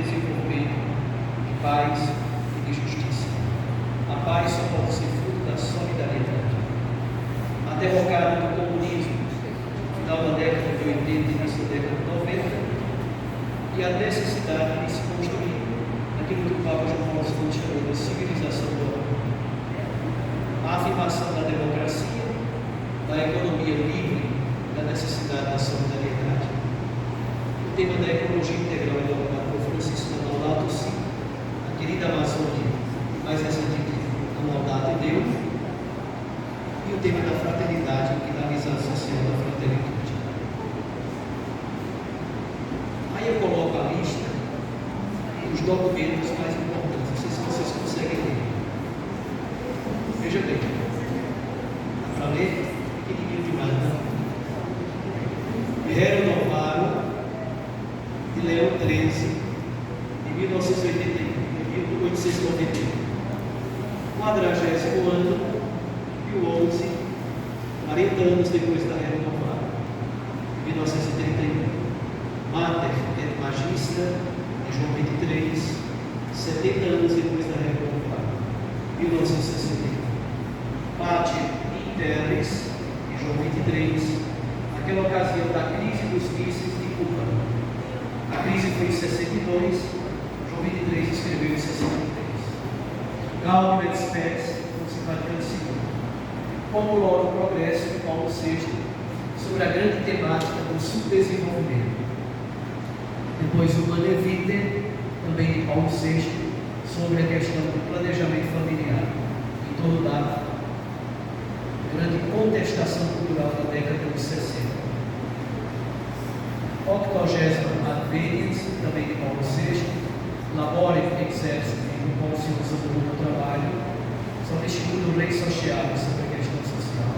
desenvolvimento, de paz e de justiça. A paz só pode ser fruto da solidariedade. A derrocada do comunismo, no final da década de 80 e início da década de 90, e a necessidade de se construir aquilo que o Papa João Paulo II chamou de civilização do homem. A afirmação da democracia, da economia livre, da necessidade da solidariedade. O tema da ecologia integral elaborado por Francisco Laudato Si, a querida Amazônia, mais recentemente a Laudato Deus, e o tema da fraternidade e da amizade social da fraternidade. Aí eu coloco a lista dos documentos mais importantes. Não sei se vocês conseguem ler. Veja bem. Dá para ler? Pequenininho demais, não? Guerreiro Novaro de Leão XIII, de 1881, 40º ano, Pio XI, 40 anos depois da Era Novaro, 1931. Mater et Magistra, de João 23, 70 anos depois da Era Novaro, 1961. Pater Interes, de João 23, naquela ocasião da crise dos mísseis de Cuba. A crise foi em 62, João 23 escreveu em 63. Gaudium et Spes, no Vaticano II. Formulou o progresso de Paulo VI sobre a grande temática do subdesenvolvimento. Depois o Humanae Vitae, também de Paulo VI, sobre a questão do planejamento familiar, em torno da grande contestação cultural da década de 60. 80º Adveniens, também de Paulo VI, Labore Exercit, no qual se usa do trabalho, sobre o Instituto Leis Sociais, sobre a questão social.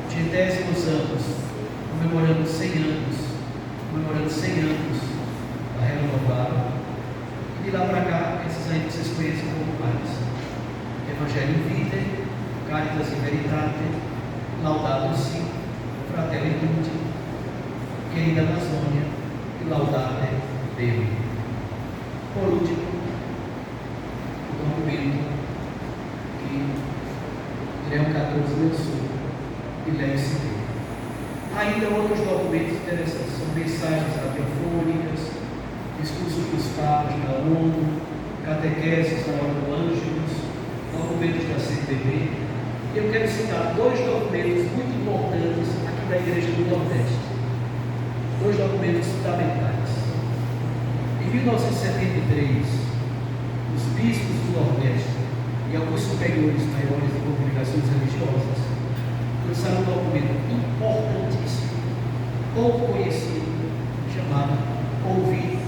80º anos, comemorando 100 anos da Era Novaro. E de lá para cá, esses aí vocês conhecem um pouco mais. Evangelho Vitae, Caritas in Veritate, Laudato Si, Fratelli Tutti, Querida Amazônia e Laudate Deum. Por último, o documento que Leão XIV lançou, de Lex Dei. Ainda outros documentos interessantes, são mensagens radiofônicas, discursos dos papas da ONU, catequeses da Ordem do Ângelos, documentos da CPB. Eu quero citar dois documentos muito importantes aqui da Igreja do Nordeste. Dois documentos fundamentais. Em 1973, os bispos do Nordeste e alguns superiores maiores de congregações religiosas lançaram um documento importantíssimo, pouco conhecido, chamado Ouvir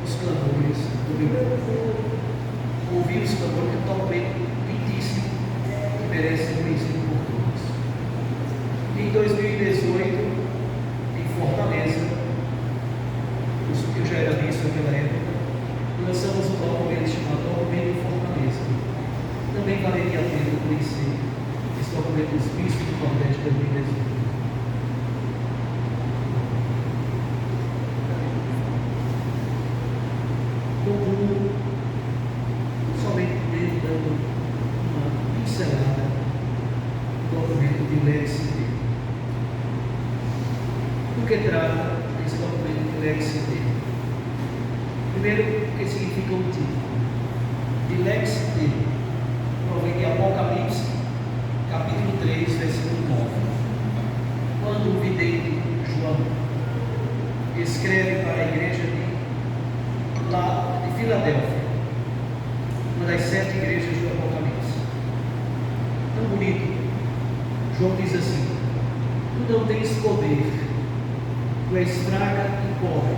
os Clamores do Meu Povo. Ouvir os Clamores é um documento lindíssimo que merece ser conhecido por todos. Em 2018, em Fortaleza, eu já era bispo naquela época, lançamos um documento chamado Documento Fortaleza. Também valeria a pena conhecer esse documento dos bispos do Nordeste de 2018. Concluo somente dando uma pincelada do documento de Lex Dei. Do que trata esse documento de Lex Dei? Primeiro, o que significa o título? De Lex Dei provém de Apocalipse, capítulo 3, versículo 9. Quando o vidente João escreve para a igreja de Filadélfia, uma das 7 igrejas do Apocalipse. Tão bonito. João diz assim: tu não tens poder, tu és fraca e pobre,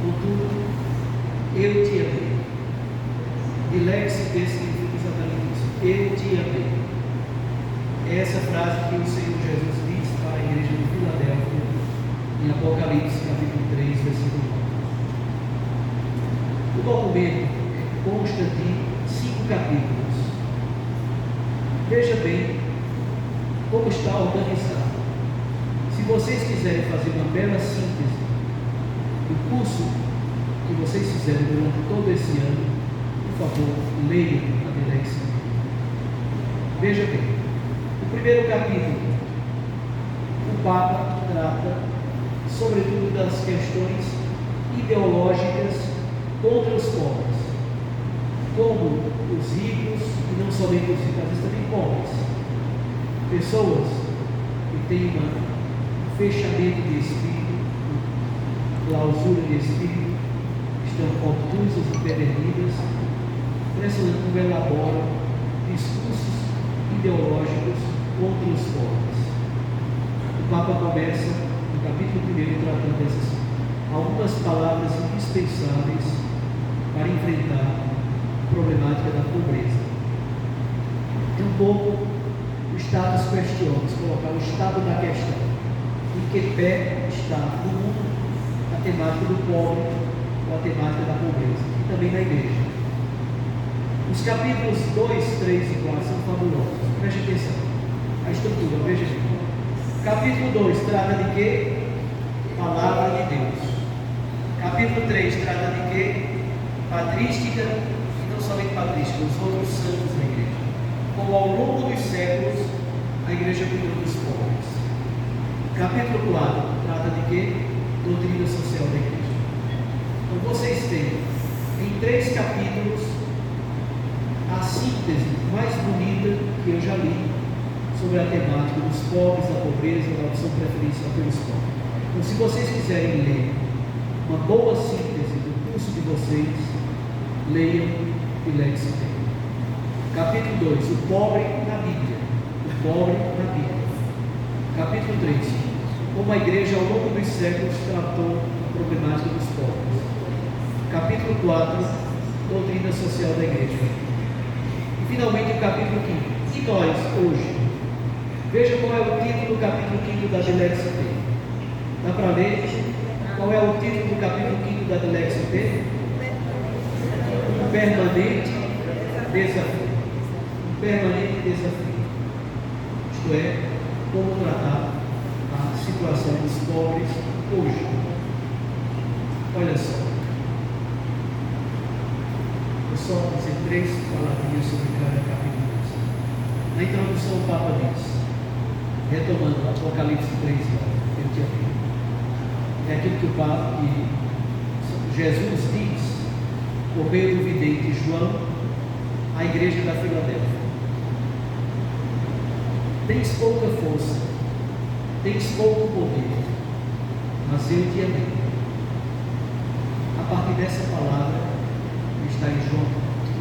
contudo eu te amei. Dilex Dei significa exatamente isso: eu te amei. É essa frase que o Senhor Jesus diz para a igreja de Filadélfia em Apocalipse capítulo 3, versículo 9. O documento consta de 5 capítulos. Veja bem como está organizado. Se vocês quiserem fazer uma bela síntese do curso que vocês fizeram durante todo esse ano, por favor, leiam a Delegue-se em Mim. Veja bem, o primeiro capítulo, o Papa trata sobretudo das questões ideológicas contra os pobres, como os ricos, e não somente os ricos, às vezes também pobres, pessoas que têm um fechamento de espírito, clausura de espírito, estão obtusas e perdidas, impressionante como elaboram discursos ideológicos contra os pobres. O Papa começa no capítulo 1 tratando dessas algumas palavras indispensáveis para enfrentar a problemática da pobreza. Um pouco o status questiones, colocar o estado da questão, em que pé está no mundo a temática do pobre ou a temática da pobreza, e também na igreja. Os capítulos 2, 3 e 4 são fabulosos. Preste atenção. A estrutura, veja aqui. Capítulo 2 trata de quê? Palavra de Deus. Capítulo 3 trata de quê? Patrística, e não somente patrística, os outros santos da igreja. Como ao longo dos séculos a igreja cuidou dos pobres. Capítulo 4 trata de quê? Doutrina social da igreja. Então vocês têm em 3 capítulos a síntese mais bonita que eu já li sobre a temática dos pobres, da pobreza, da opção preferencial pelos pobres. Então, se vocês quiserem ler uma boa síntese do curso de vocês, leiam Delegue-se em Mim. Capítulo 2, o pobre na Bíblia. O pobre na Bíblia. Capítulo 3, como a igreja ao longo dos séculos tratou a problemática dos pobres. Capítulo 4, doutrina social da igreja. Finalmente, o capítulo 5. E nós, hoje? Veja qual é o título do capítulo 5 da Delegue-se em Mim. Dá para ler? Qual é o título do capítulo 5 da Delegue-se em Mim? Um permanente desafio. Um permanente desafio. Isto é, como tratar a situação dos pobres hoje. Olha só. Eu só vou dizer 3 palavrinhas sobre cada capítulo. Na introdução, o Papa diz, retomando Apocalipse 3, que eu tinha lido, é aquilo que o Papa, que Jesus diz, por meio do vidente João, à igreja da Filadélfia: tens pouca força, tens pouco poder, mas eu te amei. A partir dessa palavra, está em João,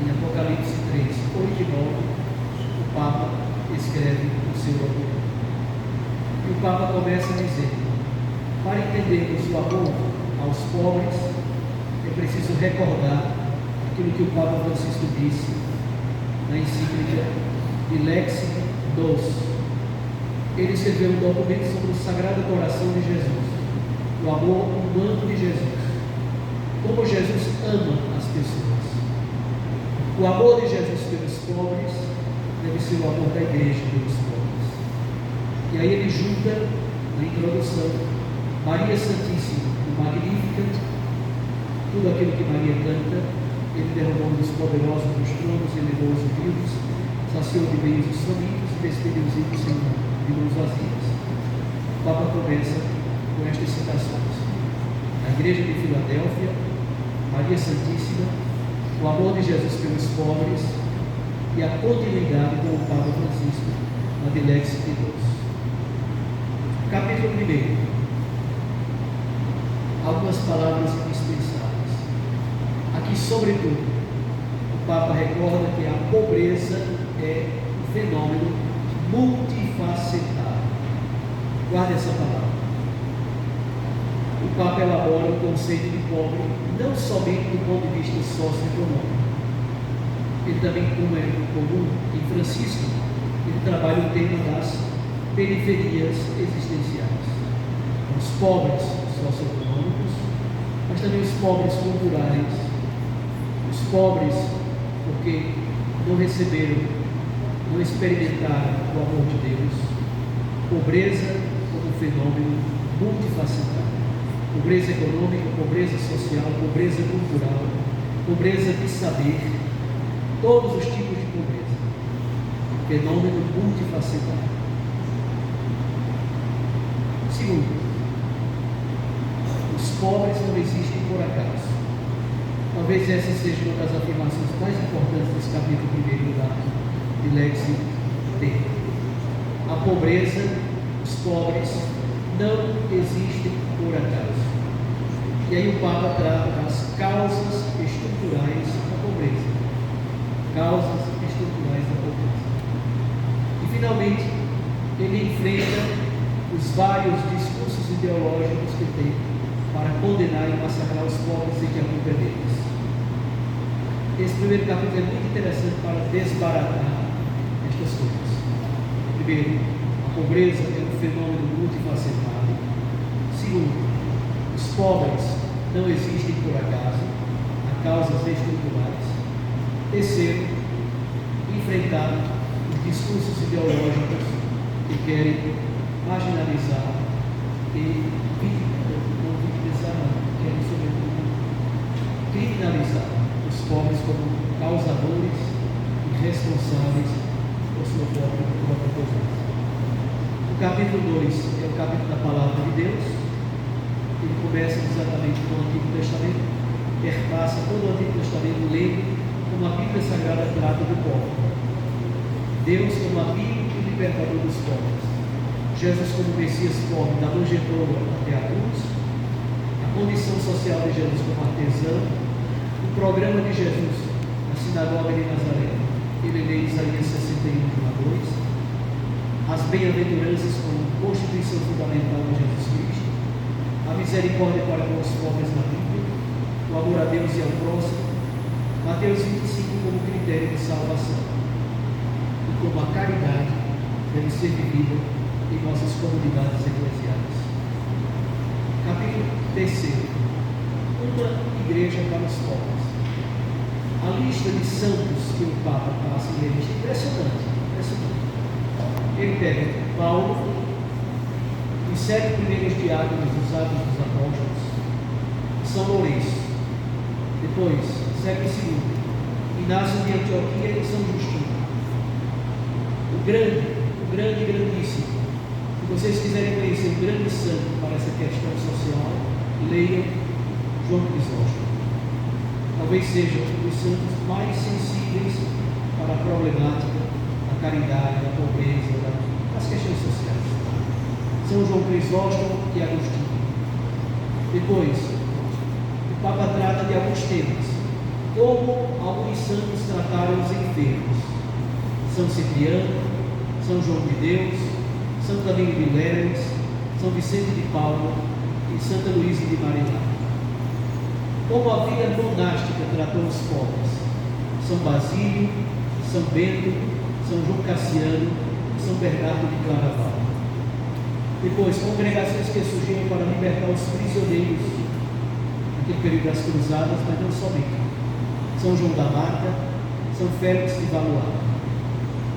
em Apocalipse 3, 8 e 9, o Papa escreve o seu amor. E o Papa começa dizendo: para entendermos o amor aos pobres, é preciso recordar aquilo que o Papa Francisco disse na encíclica Delegue-se Dos. Ele escreveu um documento sobre o Sagrado Coração de Jesus, o amor humano de Jesus, como Jesus ama as pessoas. O amor de Jesus pelos pobres deve ser o amor da igreja pelos pobres. E aí ele junta, na introdução, Maria Santíssima, o Magnificat, tudo aquilo que Maria canta. Ele derramou dos poderosos dos tronos, elevou os vivos, saciou de bens os famintos e despediu os ricos sem de mãos vazias. O Papa começa com estas citações: a igreja de Filadélfia, Maria Santíssima, o amor de Jesus pelos pobres e a continuidade com o Papa Francisco na Delegue-se em Mim. Capítulo 1. Algumas palavras indispensáveis. Aqui, sobretudo, o Papa recorda que a pobreza é um fenômeno multifacetado. Guarde essa palavra. O Papa elabora o conceito de pobre não somente do ponto de vista socioeconômico. Ele também, como é comum em Francisco, ele trabalha o tema das periferias existenciais. Os pobres socioeconômicos, mas também os pobres culturais, os pobres porque não receberam, não experimentaram o amor de Deus. Pobreza como fenômeno multifacetado. pobreza econômica, pobreza social, pobreza cultural, pobreza de saber, todos os tipos de pobreza, fenômeno multifacetado. Segundo, os pobres não existem por acaso. Talvez essa seja uma das afirmações mais importantes desse capítulo 1 de Lexio D. A pobreza, os pobres, não existem por acaso. E aí o Papa trata das causas estruturais da pobreza. Causas estruturais da pobreza. E finalmente, ele enfrenta os vários discursos ideológicos que tem para condenar e massacrar os pobres e que a culpa é deles. Esse primeiro capítulo é muito interessante para desbaratar estas coisas. Primeiro, a pobreza é um fenômeno multifacetado. Segundo, os pobres não existem por acaso, há causas estruturais. Terceiro, enfrentar os discursos ideológicos que querem marginalizar e criminalizar os pobres como causadores e responsáveis por sua própria pobreza. O capítulo 2 é o capítulo da Palavra de Deus. Ele começa exatamente com o Antigo Testamento, perpassa todo o Antigo Testamento, lendo como a Bíblia Sagrada trata do pobre. Deus como amigo e libertador dos pobres. Jesus como Messias pobre, da manjedoura até a cruz. A condição social de Jesus como artesão. O programa de Jesus na sinagoga de Nazaré, ele lê Isaías 61:2. As bem-aventuranças como constituição fundamental de Jesus Cristo. A misericórdia para com os pobres na Bíblia. O amor a Deus e ao próximo. Mateus 25 como critério de salvação. E como a caridade deve ser vivida em nossas comunidades eclesiais. Capítulo 3. Uma igreja para os pobres. A lista de santos que o Papa passa em revista é impressionante. Ele pega Paulo, os 7 primeiros diáconos dos Atos dos Apóstolos, São Lourenço, depois, século II, Inácio de Antioquia e São Justino. O grandíssimo. Se vocês quiserem conhecer um grande santo para essa questão social, leiam João Crisóstomo. Talvez seja um dos santos mais sensíveis para a problemática da caridade, da pobreza, das questões sociais. São João Crisóstomo e Agostinho. Depois, o Papa trata de alguns temas, como alguns santos trataram os enfermos. São Cipriano, São João de Deus, Santo Amigo de Leles, São Vicente de Paulo e Santa Luísa de Marilac. Como a vida monástica tratou os pobres. São Basílio, São Bento, São João Cassiano e São Bernardo de Claraval. Depois, congregações que surgiram para libertar os prisioneiros naquele período das cruzadas, mas não somente. São João da Mata, São Félix de Valois,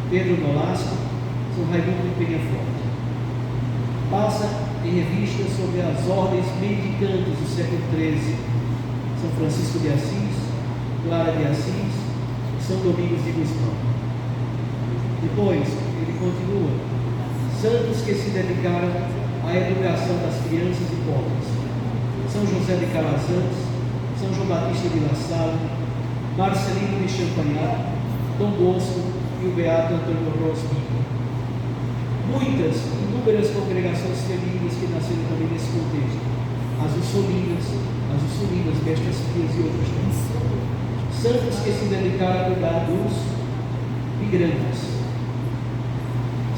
Pedro Nolasco, São Raimundo de Penhaforte. Passa em revista sobre as ordens mendicantes do século XIII, São Francisco de Assis, Clara de Assis e São Domingos de Gusmão. Depois, ele continua, santos que se dedicaram à educação das crianças e pobres. São José de Calazans, São João Batista de La Salle, Marcelino de Champagnat, Dom Bosco e o Beato Antônio Rosmini. Muitas, inúmeras congregações femininas que nasceram também nesse contexto. As Ursulinas, Bestas Frias e outras também. Santos que se dedicaram a cuidar dos migrantes.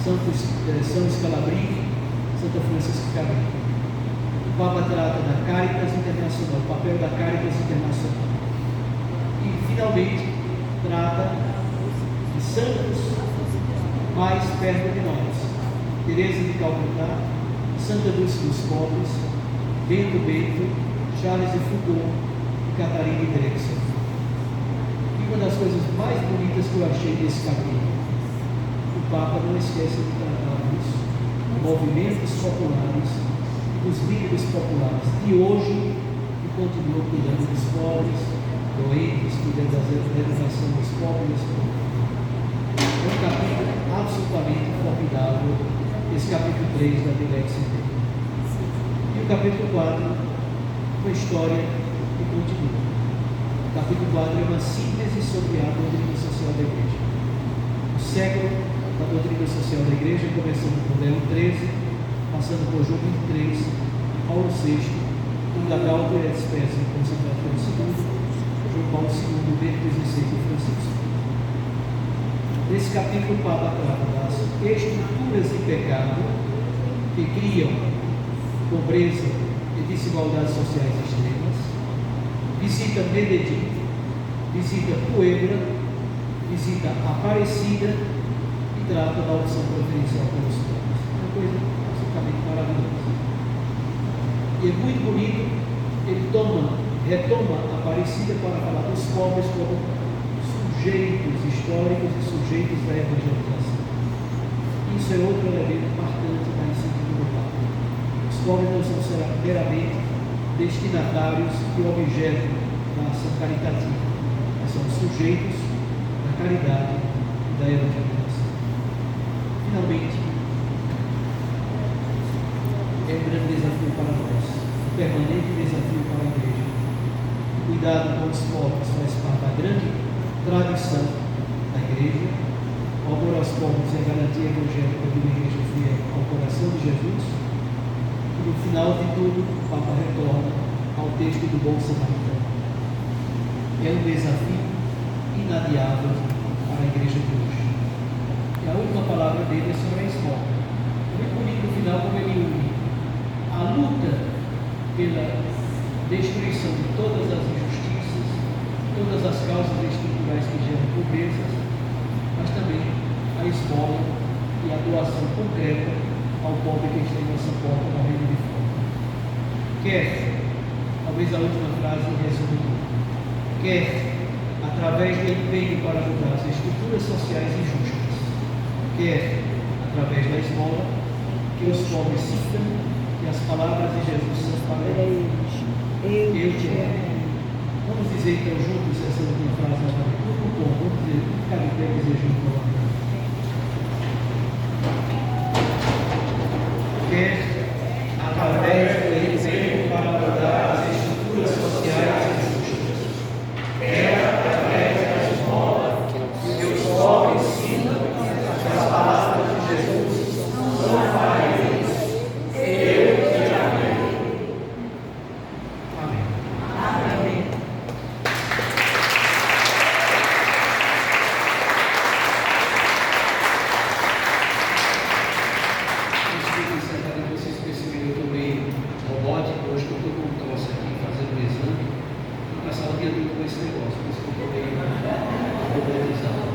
São Scalabrini, Santa Francisca Cabrini. O Papa trata da Caritas Internacional, o papel da Caritas Internacional. E, finalmente, trata de santos mais perto de nós. Teresa de Calcutá, Santa Dulce dos Pobres, Bento, Charles de Foucault e Catarina de Drexel. E uma das coisas mais bonitas que eu achei nesse capítulo, o Papa não esquece de tratar dos movimentos populares dos líderes populares de hoje que continuam cuidando dos pobres, doentes, cuidando da educação dos pobres. É um capítulo absolutamente formidável, esse capítulo 3 da DLX. E o capítulo 4, uma história que continua. O capítulo 4 é uma síntese sobre a doutrina social da igreja. O século da doutrina social da igreja, começando por Leão 13, passando por João 23, Paulo VI, Galileu e Espécie, concentrado pelo segundo, João Paulo II, Bento XVI e Francisco. Nesse capítulo, Paulo trata das estruturas de pecado que criam pobreza e desigualdades sociais extremas, visita Medellín, visita Puebla, visita Aparecida e trata da opção preferencial pelos pobres. Uma coisa absolutamente maravilhosa. E é muito bonito, ele retoma Aparecida para falar dos pobres como sujeitos históricos e sujeitos da evangelização. Isso é outro elemento marcante da ensino do Papa. Os pobres não são meramente destinatários e objeto da ação caritativa, mas são sujeitos da caridade e da evangelização. Finalmente, é um grande desafio para nós, um permanente desafio para a igreja. O cuidado com os pobres faz parte da grande tradição da igreja. O amor aos pobres é a garantia evangélica de uma igreja fiel ao coração de Jesus. E no final de tudo, o Papa retorna ao texto do bom samaritano. É um desafio inadiável para a igreja de hoje. E a última palavra dele é sobre a esmola. Muito bonito no final como ele une a luta pela destruição de todas as injustiças, todas as causas estruturais que geram pobreza, mas também a esmola e a doação concreta ao pobre que está em nossa porta morrendo de fome. Quer, talvez a última frase resume tudo, quer através do empenho para mudar as estruturas sociais injustas, quer através da esmola, que os pobres sintam que as palavras de Jesus são para eles. Eu te amo. Vamos dizer então juntos essa última frase agora. Vamos dizer, cada pé dizer junto lá. Quer através do empenho para mudar as estruturas sociais injustas, quer através da esmola, que os pobres sintam que as palavras de Jesus são para eles. Eu te amo. Amém. Amém. Vocês perceberam, eu estou meio robótico hoje, que eu estou com tosse aqui, fazendo um exame. Vou passar o dia todo com esse negócio, por isso que eu estou meio robotizado.